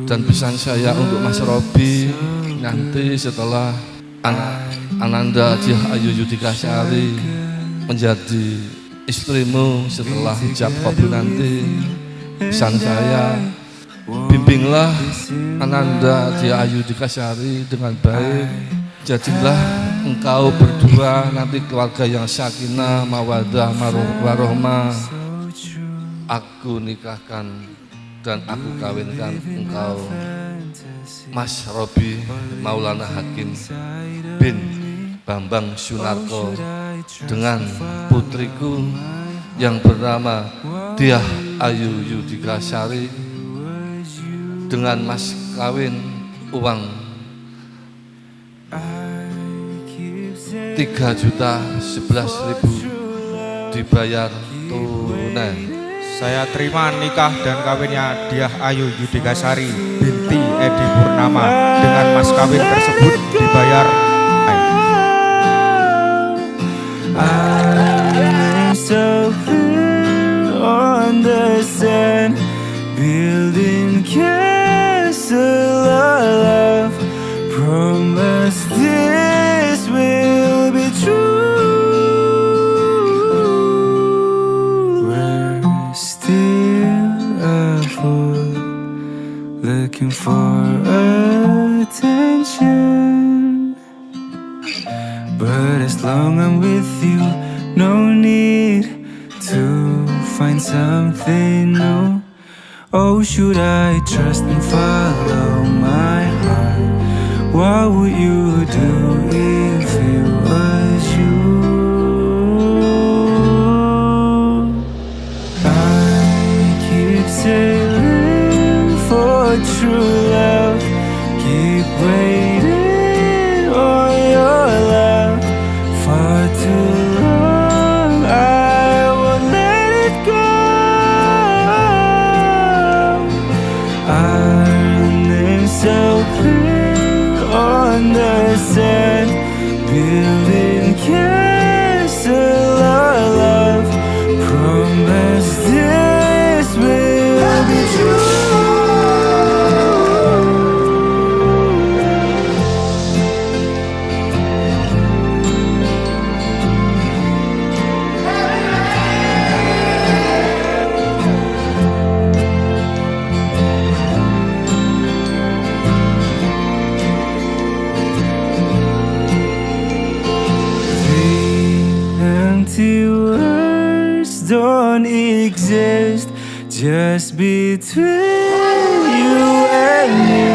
Dan pesan saya untuk Mas Robby, nanti setelah Ananda Jiah Ayu Yudikasari menjadi istrimu setelah hijab kabul nanti, pesan saya, bimbinglah Ananda Jiah Ayu Yudikasari dengan baik. Jadilah engkau berdua nanti keluarga yang sakinah, mawaddah, warohmah. Aku nikahkan dan aku kawinkan engkau, Mas Robby Maulana Hakim bin Bambang Sunarko, dengan putriku yang bernama Diah Ayu Yudikasari, dengan mas kawin uang 3.011.000 dibayar tunai. Saya terima nikah dan kawinnya Diah Ayu Yudikasari binti Edi Purnama dengan mas kawin tersebut dibayar I'm so clear on the sand, building castle of love. Promise this will be true. We're still a fool, looking for attention. But as long I'm with you, no need to find something new. Oh, should I trust and follow my heart? What would you do if it was you? I keep sailing for true love, keep waiting on your love. For too long I won't let it go. Our name's so clear on the sand, building castle of love. Promise this will be true. Empty words don't exist, just between you and me.